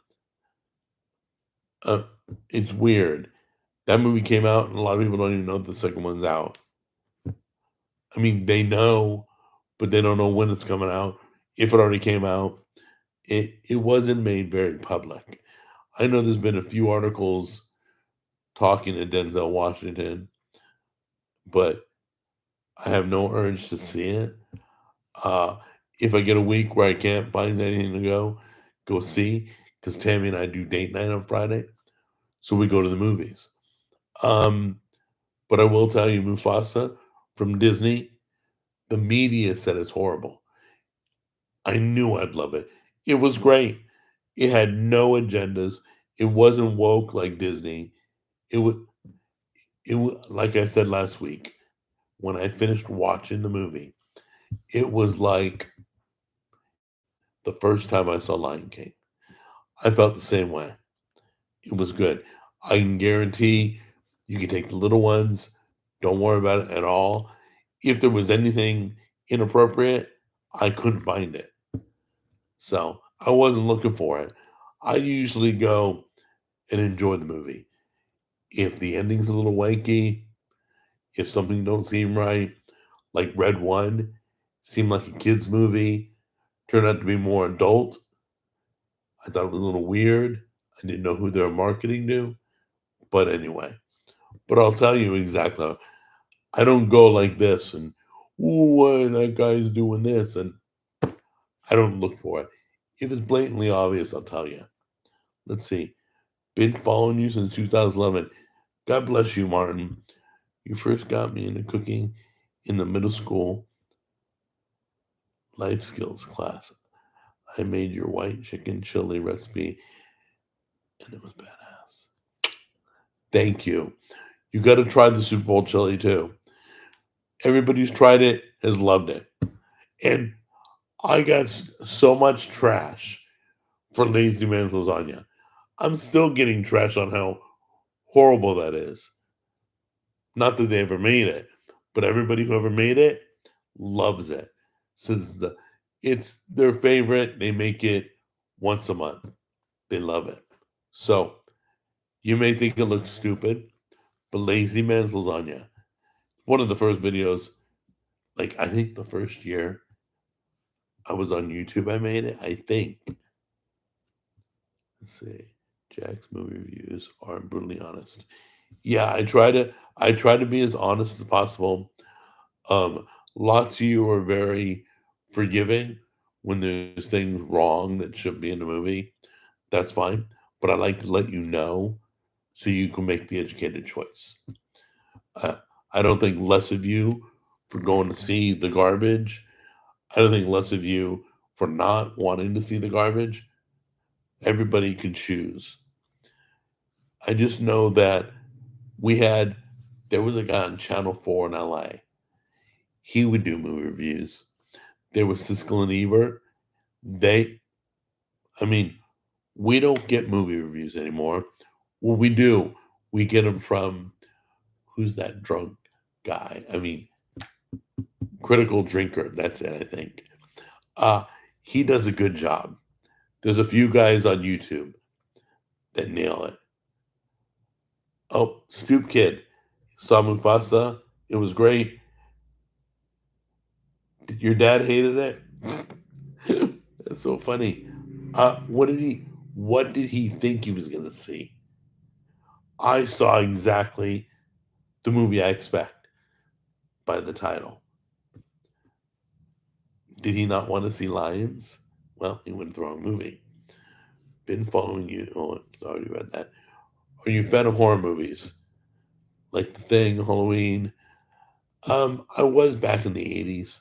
Uh, it's weird. That movie came out, and a lot of people don't even know the second one's out. I mean, they know, but they don't know when it's coming out. If it already came out, it wasn't made very public. I know there's been a few articles talking to Denzel Washington, but I have no urge to see it. Uh, if I get a week where I can't find anything to go see, because Tammy and I do date night on Friday, so we go to the movies. Um, but I will tell you, Mufasa from Disney, the media said it's horrible. I knew I'd love it. It was great. It had no agendas. It wasn't woke like Disney. It was like I said last week when I finished watching the movie. It was like the first time I saw Lion King. I felt the same way. It was good. I can guarantee you can take the little ones. Don't worry about it at all. If there was anything inappropriate, I couldn't find it. So I wasn't looking for it. I usually go and enjoy the movie. If the ending's a little wanky, if something don't seem right, like Red One seemed like a kid's movie, turned out to be more adult. I thought it was a little weird. I didn't know who they were marketing to. But anyway, but I'll tell you exactly. I don't go like this and, ooh, that guy's doing this. And I don't look for it. If it's blatantly obvious, I'll tell you. Let's see. Been following you since 2011. God bless you, Martin. You first got me into cooking in the middle school life skills class. I made your white chicken chili recipe and it was badass. Thank you. You got to try the Super Bowl chili too. Everybody who's tried it has loved it. And I got so much trash for Lazy Man's lasagna. I'm still getting trash on how horrible that is. Not that they ever made it, but everybody who ever made it loves it. Since it's their favorite, they make it once a month. They love it. So you may think it looks stupid, but Lazy Man's lasagna, one of the first videos like, I think the first year I was on YouTube, I made it. I think. Let's see. Jack's movie reviews are brutally honest. Yeah, I try to be as honest as possible. Lots of you are very forgiving when there's things wrong that shouldn't be in the movie. That's fine. But I like to let you know so you can make the educated choice. Uh, I don't think less of you for going to see the garbage. I don't think less of you for not wanting to see the garbage. Everybody can choose. I just know that there was a guy on Channel 4 in LA. He would do movie reviews. There was Siskel and Ebert. They, I mean, we don't get movie reviews anymore. Well, we do. We get them from, who's that drunk guy? I mean, Critical Drinker. That's it, I think. Uh, he does a good job. There's a few guys on YouTube that nail it. Oh, Stoop Kid. Saw Mufasa. It was great. Your dad hated it? That's so funny. What did he think he was gonna see? I saw exactly the movie I expect by the title. Did he not want to see lions? Well, he went to the wrong movie. Been following you. Oh, I already read that. Are you a fan of horror movies? Like The Thing, Halloween? I was back in the 80s,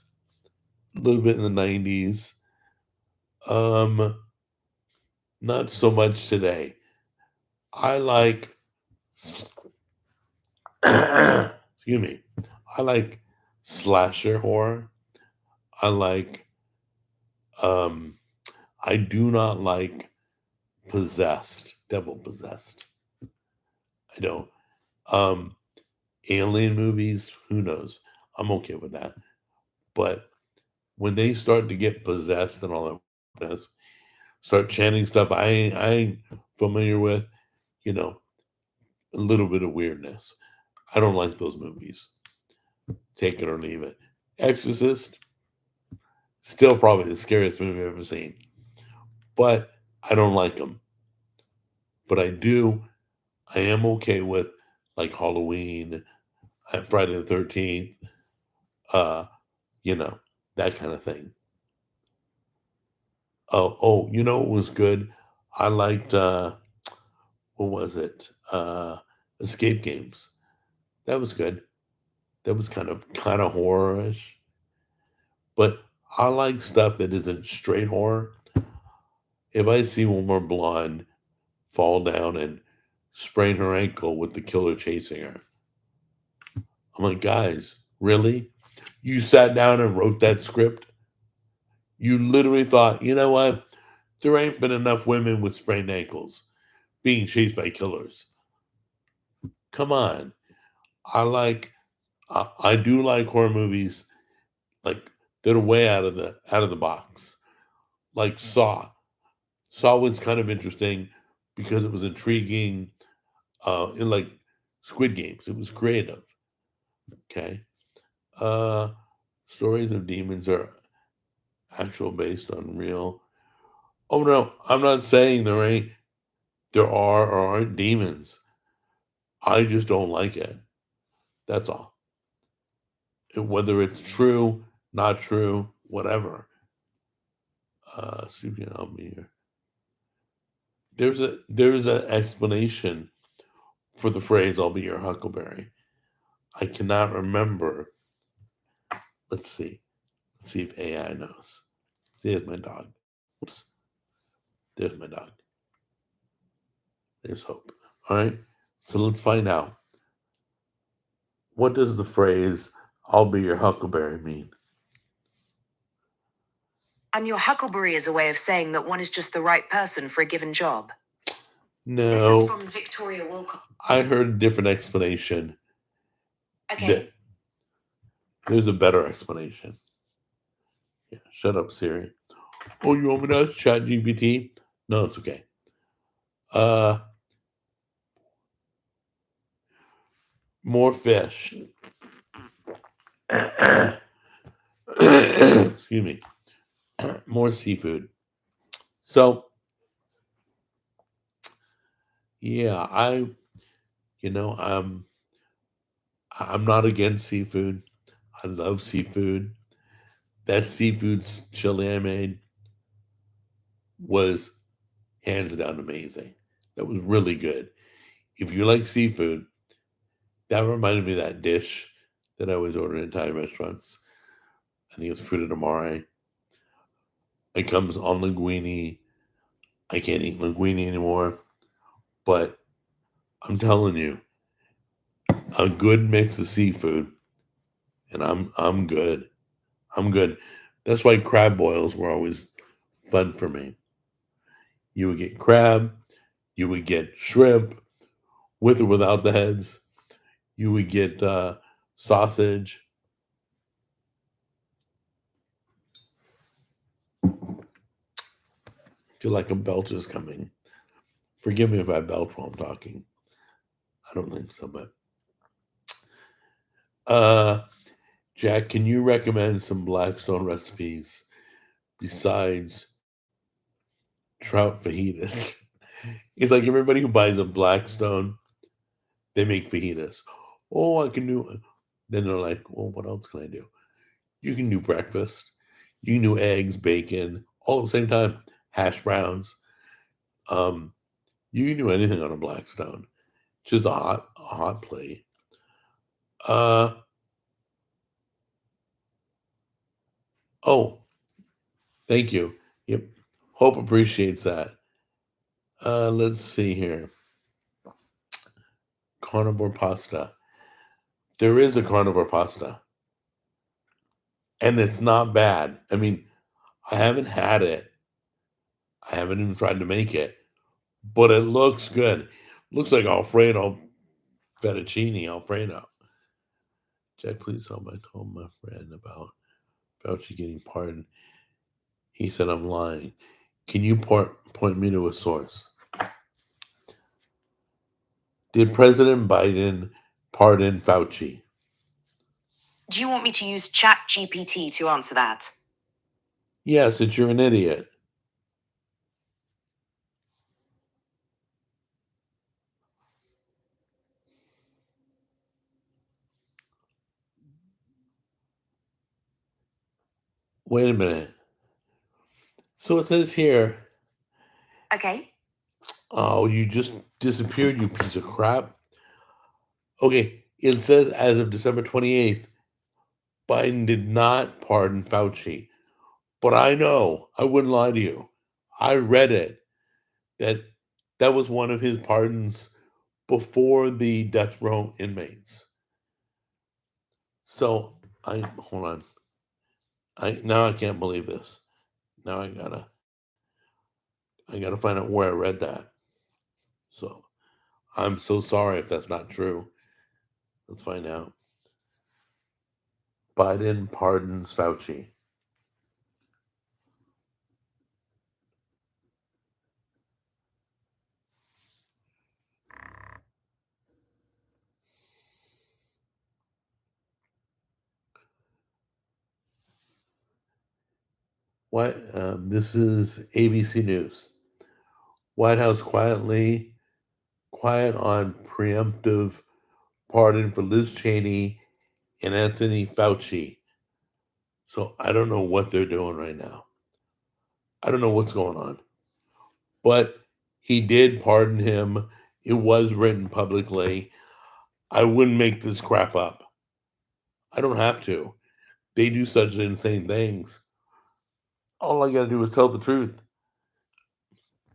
a little bit in the 90s. Um, Not so much today. I like excuse me. I like slasher horror. I like um I do not like possessed, devil possessed. I don't. Um Alien movies, who knows? I'm okay with that. But when they start to get possessed and all that, start chanting stuff I ain't familiar with, you know, a little bit of weirdness. I don't like those movies. Take it or leave it. Exorcist, still probably the scariest movie I've ever seen. But I don't like them. But I am okay with like Halloween, Friday the 13th, uh, you know, that kind of thing. Oh, you know what was good? I liked what was it? Escape Games. That was good. That was kind of horror-ish. But I like stuff that isn't straight horror. If I see one more blonde fall down and sprain her ankle with the killer chasing her, I'm like, guys, really? You sat down and wrote that script? You literally thought, you know what? There ain't been enough women with sprained ankles being chased by killers. Come on. I do like horror movies like that are way out of the box. Like Saw. Saw was kind of interesting because it was intriguing. In like Squid Games, it was creative. Okay. Uh, Stories of demons are actual based on real. Oh no, I'm not saying there are or aren't demons. I just don't like it. That's all. Whether it's true, not true, whatever. Speaking of me here, there's an explanation for the phrase "I'll be your huckleberry." I cannot remember. Let's see. Let's see if AI knows. There's my dog. Oops. There's my dog. There's hope. All right. So let's find out. What does the phrase "I'll be your huckleberry" mean? I'm your huckleberry is a way of saying that one is just the right person for a given job. This is No. from Victoria Wilcox. I heard a different explanation. Okay. There's a better explanation. Yeah, shut up, Siri. Oh, you want me to ask ChatGPT? No, it's okay. Uh, More fish. Excuse me. More seafood. So yeah, you know, I'm not against seafood. I love seafood. That seafood chili I made was hands down amazing. That was really good. If you like seafood, that reminded me of that dish that I always order in Thai restaurants. I think it's fruta de mare. It comes on linguine. I can't eat linguine anymore, but I'm telling you, a good mix of seafood, and I'm good. I'm good. That's why crab boils were always fun for me. You would get crab, you would get shrimp with or without the heads. You would get sausage. Feel like a belch is coming. Forgive me if I belch while I'm talking. I don't think so, but uh, Jack, can you recommend some Blackstone recipes besides trout fajitas? It's like everybody who buys a Blackstone, they make fajitas. Oh, I can do. Then they're like, well, what else can I do? You can do breakfast. You can do eggs, bacon, all at the same time. Hash browns. Um, you can do anything on a Blackstone. Just a hot plate. Uh oh, thank you. Yep. Hope appreciates that. Let's see here. Carnivore pasta. There is a carnivore pasta, and it's not bad. I mean, I haven't had it. I haven't even tried to make it, but it looks good. Looks like Alfredo fettuccine Alfredo. Jack, please help. I told my friend about Fauci getting pardoned. He said I'm lying. Can you point me to a source? Did President Biden pardon Fauci? Do you want me to use ChatGPT to answer that? Yes, since you're an idiot. Wait a minute. So it says here, Okay. oh, you just disappeared, you piece of crap. Okay, it says as of December 28th, Biden did not pardon Fauci. But I know, I wouldn't lie to you. I read it that that was one of his pardons before the death row inmates. So I hold on. I can't believe this. Now I gotta find out where I read that. So I'm so sorry if that's not true. Let's find out. Biden pardons Fauci. What? This is ABC News. White House quiet on preemptive pardon for Liz Cheney and Anthony Fauci. So I don't know what they're doing right now. I don't know what's going on. But he did pardon him. It was written publicly. I wouldn't make this crap up. I don't have to. They do such insane things. All I got to do is tell the truth.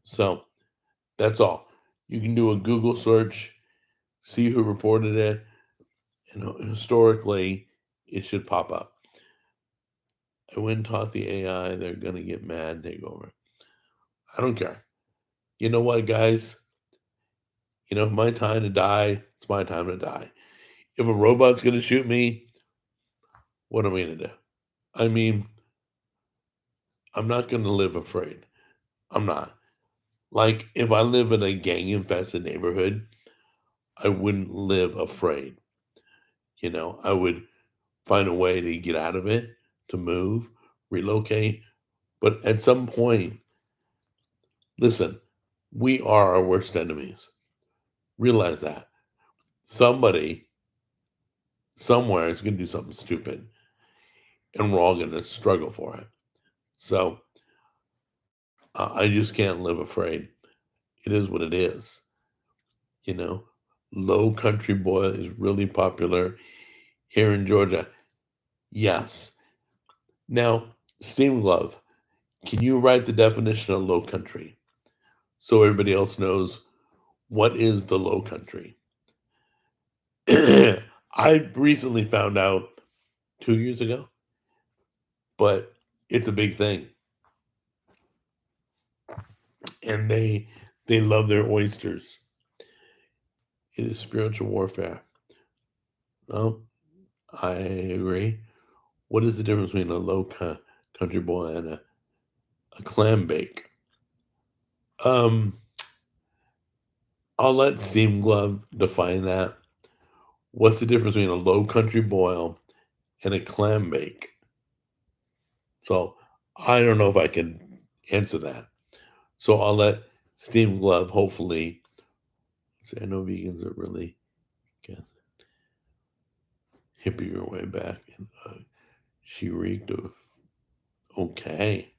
So that's all. You can do a Google search, see who reported it, and historically, it should pop up. I went and taught the AI. They're going to get mad and take over. I don't care. You know what, guys? You know, if my time to die, it's my time to die. If a robot's going to shoot me, what am I going to do? I mean, I'm not going to live afraid. I'm not. Like, if I live in a gang infested neighborhood, I wouldn't live afraid. You know, I would find a way to get out of it, to move, relocate. But at some point, listen, we are our worst enemies. Realize that. Somebody, somewhere is going to do something stupid, and we're all going to struggle for it. So I just can't live afraid. It is what it is. You know, Low Country Boil is really popular here in Georgia. Yes. Now, Steam Glove, can you write the definition of low country so everybody else knows what is the low country? I recently found out 2 years ago, but it's a big thing. And they love their oysters. It is spiritual warfare. Well, I agree. What is the difference between a country boy and a clam bake? Um, I'll let Steam Glove define that. What's the difference between a low country boil and a clam bake? So I don't know if I can answer that. So I'll let Steam Glove hopefully say. I know vegans are really hippie your way back, and she reeked of okay.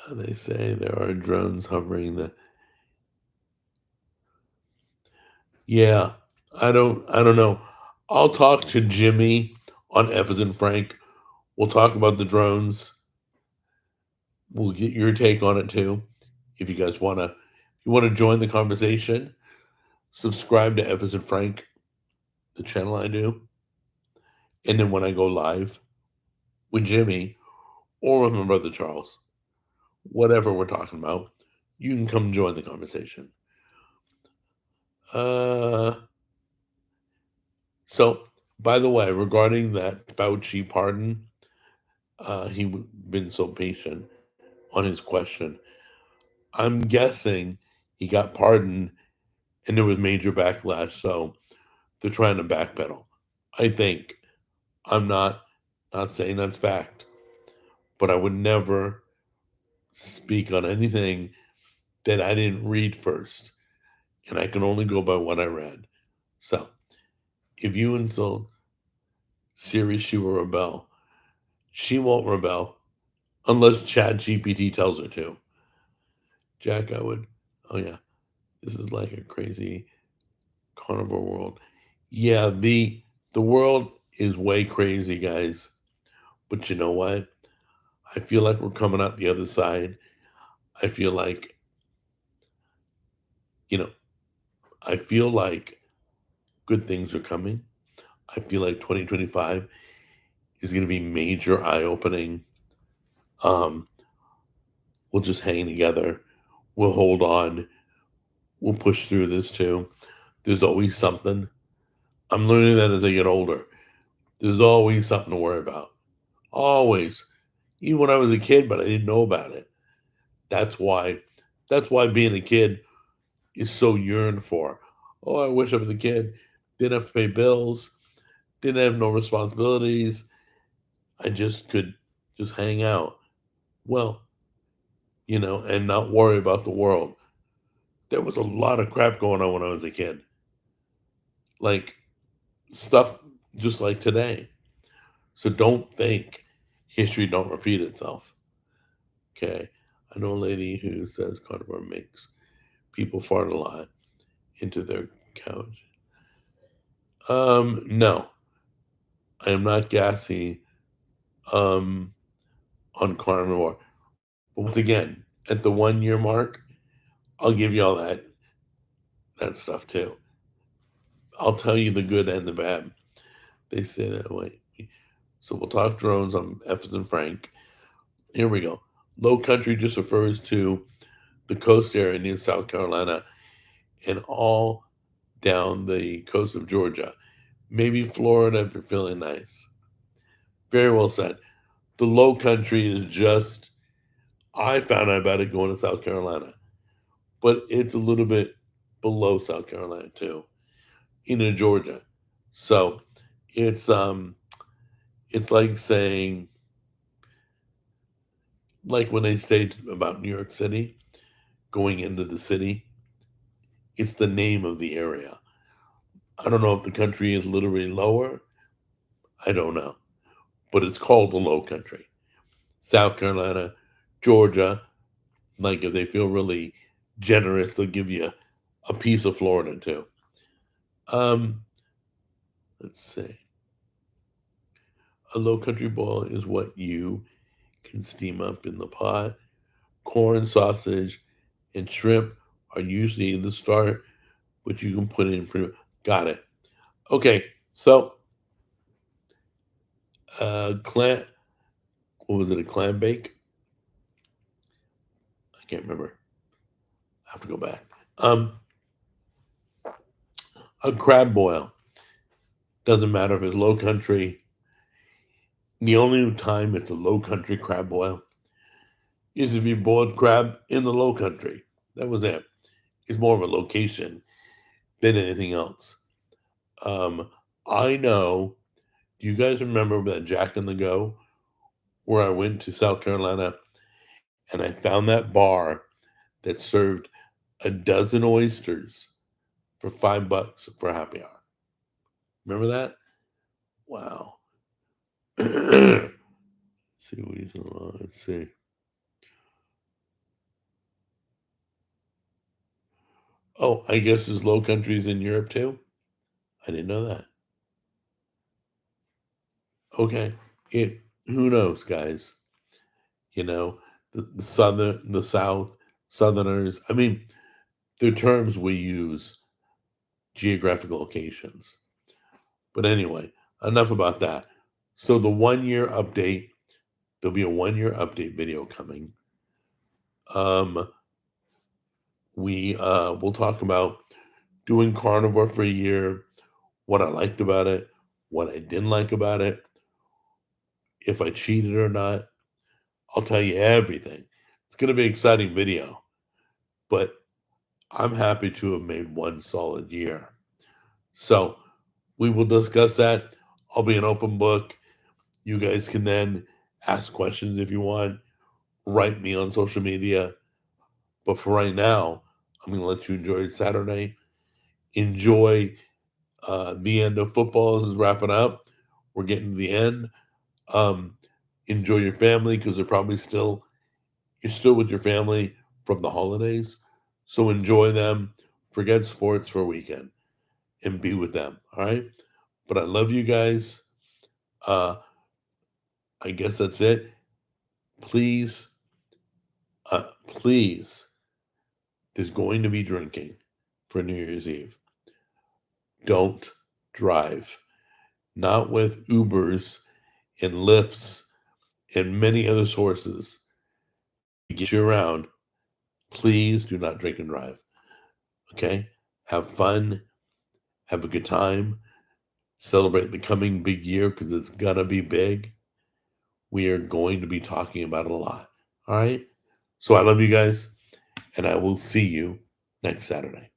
They say there are drones hovering the. Yeah, I don't know. I'll talk to Jimmy on Evans and Frank. We'll talk about the drones. We'll get your take on it too. If you guys wanna join the conversation, subscribe to Evans and Frank, the channel I do. And then when I go live with Jimmy or with my brother Charles, whatever we're talking about, you can come join the conversation. So, by the way, regarding that Fauci pardon, he been so patient on his question. I'm guessing he got pardoned and there was major backlash, so they're trying to backpedal. I think. I'm not saying that's fact, but I would never speak on anything that I didn't read first, and I can only go by what I read. So, if you insult Siri, she will rebel. She won't rebel unless Chat GPT tells her to. Jack, I would. Oh yeah, this is like a crazy carnivore world. Yeah, the world is way crazy, guys. But you know what? I feel like we're coming out the other side. I feel like, you know, I feel like good things are coming. I feel like 2025 is going to be major eye opening. Um, we'll just hang together. We'll hold on. We'll push through this too. There's always something. I'm learning that as I get older. There's always something to worry about. Always. Even when I was a kid, but I didn't know about it. That's why. That's why being a kid is so yearned for. Oh, I wish I was a kid. Didn't have to pay bills. Didn't have no responsibilities. I just could just hang out. Well, and not worry about the world. There was a lot of crap going on when I was a kid. Like stuff just like today. So don't think history don't repeat itself. Okay. I know a lady who says carnivore makes people fart a lot into their couch. No. I am not gassy on carnivore. But once again, at the 1 year mark, I'll give you all that stuff too. I'll tell you the good and the bad. They say that way. So we'll talk drones on Evans and Frank. Here we go. Low country just refers to the coast area near South Carolina and all down the coast of Georgia. Maybe Florida if you're feeling nice. Very well said. The low country is just, I found out about it going to South Carolina, but it's a little bit below South Carolina too, into Georgia. So it's It's like saying, like when they say about New York City, going into the city, it's the name of the area. I don't know if the country is literally lower. I don't know. But it's called the Low Country. South Carolina, Georgia, like if they feel really generous, they'll give you a piece of Florida too. Um, let's see. A low country boil is what you can steam up in the pot. Corn, sausage, and shrimp are usually the start, but you can put in pretty. Got it. Okay, so clam. What was it? A clam bake? I can't remember. I have to go back. A crab boil. Doesn't matter if it's low country. The only time it's a low country crab boil is if you boiled crab in the low country. That was it. It's more of a location than anything else. I know. Do you guys remember that Jack and the Go where I went to South Carolina and I found that bar that served a dozen oysters for $5 for happy hour? Remember that? Wow. Let's see. Oh, I guess there's low countries in Europe too. I didn't know that. Okay. Who knows, guys? You know, the southern, the south, southerners. I mean, they're terms we use, geographic locations. But anyway, enough about that. So the 1 year update, there'll be a 1 year update video coming. We'll talk about doing carnivore for a year, what I liked about it, what I didn't like about it, if I cheated or not. I'll tell you everything. It's going to be an exciting video, but I'm happy to have made one solid year. So we will discuss that. I'll be an open book. You guys can then ask questions if you want, write me on social media. But for right now, I'm going to let you enjoy Saturday. Enjoy the end of football as it's wrapping up. We're getting to the end. Enjoy your family because you're still with your family from the holidays. So enjoy them. Forget sports for a weekend and be with them. All right. But I love you guys. I guess that's it. Please, please, there's going to be drinking for New Year's Eve. Don't drive. Not with Ubers and Lyfts and many other sources to get you around. Please do not drink and drive. Okay? Have fun. Have a good time. Celebrate the coming big year because it's going to be big. We are going to be talking about it a lot. All right? So I love you guys, and I will see you next Saturday.